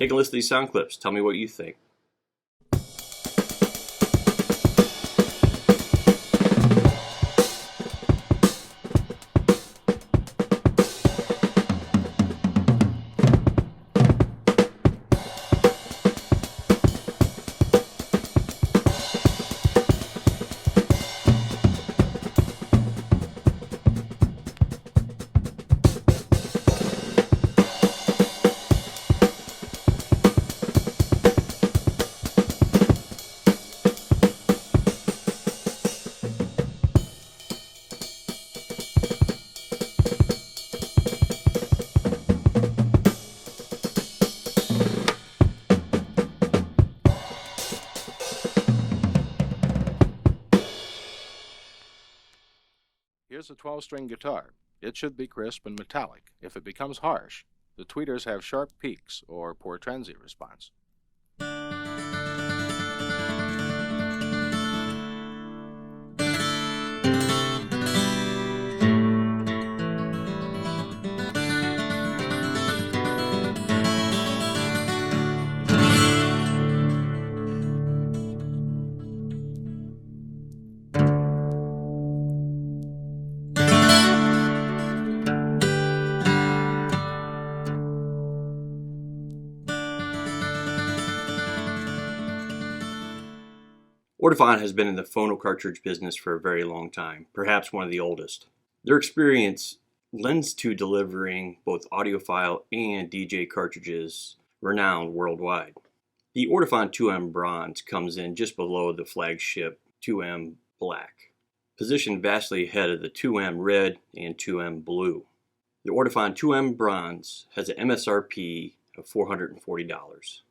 Take a listen to these sound clips. Tell me what you think. Here's a 12-string guitar. It should be crisp and metallic. If it becomes harsh, the tweeters have sharp peaks or poor transient response. Ortofon has been in the phono cartridge business for a very long time, perhaps one of the oldest. Their experience lends to delivering both audiophile and DJ cartridges renowned worldwide. The Ortofon 2M Bronze comes in just below the flagship 2M Black, positioned vastly ahead of the 2M Red and 2M Blue. The Ortofon 2M Bronze has an MSRP of $440.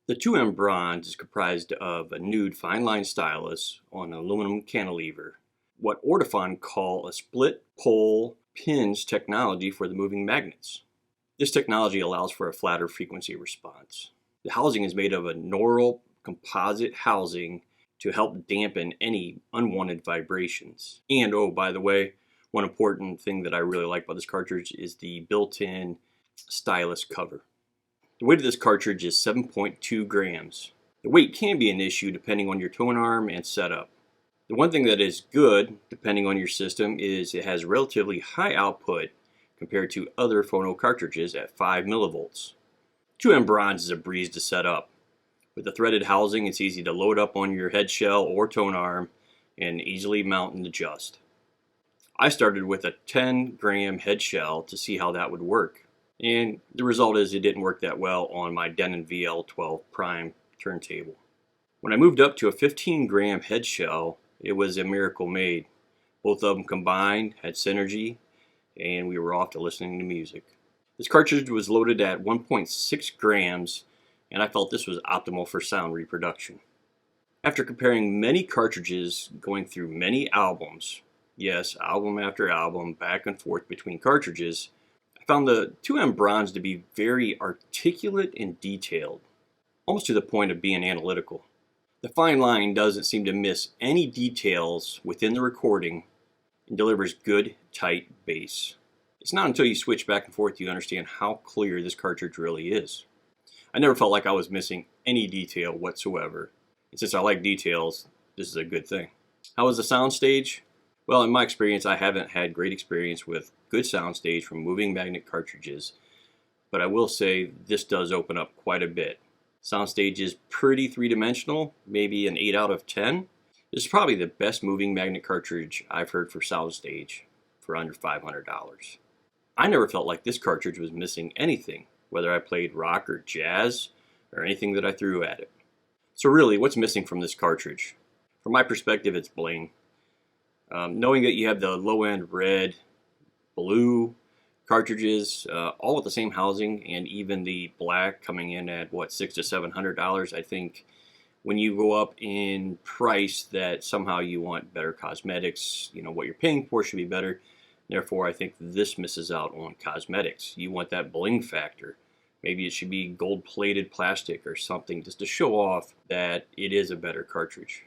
The 2M Bronze is comprised of a nude fine line stylus on an aluminum cantilever, what Ortofon call a split pole pins technology for the moving magnets. This technology allows for a flatter frequency response. The housing is made of a knurled composite housing to help dampen any unwanted vibrations. And oh, by the way, one important thing that I really like about this cartridge is the built-in stylus cover. The weight of this cartridge is 7.2 grams. The weight can be an issue depending on your tone arm and setup. The one thing that is good, depending on your system, is it has relatively high output compared to other phono cartridges at 5 millivolts. 2M Bronze is a breeze to set up. With the threaded housing, it's easy to load up on your head shell or tone arm and easily mount and adjust. I started with a 10-gram head shell to see how that would work. And the result is it didn't work that well on my Denon VL12 Prime turntable. When I moved up to a 15-gram head shell, it was a miracle made. Both of them combined had synergy, and we were off to listening to music. This cartridge was loaded at 1.6 grams, and I felt this was optimal for sound reproduction. After comparing many cartridges, going through many albums, yes, album after album, back and forth between cartridges, I found the 2M Bronze to be very articulate and detailed, almost to the point of being analytical. The fine line doesn't seem to miss any details within the recording and delivers good, tight bass. It's not until you switch back and forth you understand how clear this cartridge really is. I never felt like I was missing any detail whatsoever, and since I like details, this is a good thing. How was the soundstage? Well, in my experience, I haven't had great experience with good soundstage from moving magnet cartridges, but I will say this does open up quite a bit. Soundstage is pretty three-dimensional, maybe an 8 out of 10. This is probably the best moving magnet cartridge I've heard for soundstage for under $500. I never felt like this cartridge was missing anything, whether I played rock or jazz or anything that I threw at it. So really, what's missing from this cartridge? From my perspective, it's bling. Knowing that you have the low-end red, blue cartridges, all with the same housing, and even the black coming in at what, $600 to $700, I think when you go up in price that somehow you want better cosmetics, you know, what you're paying for should be better. Therefore, I think this misses out on cosmetics. You want that bling factor. Maybe it should be gold-plated plastic or something just to show off that it is a better cartridge.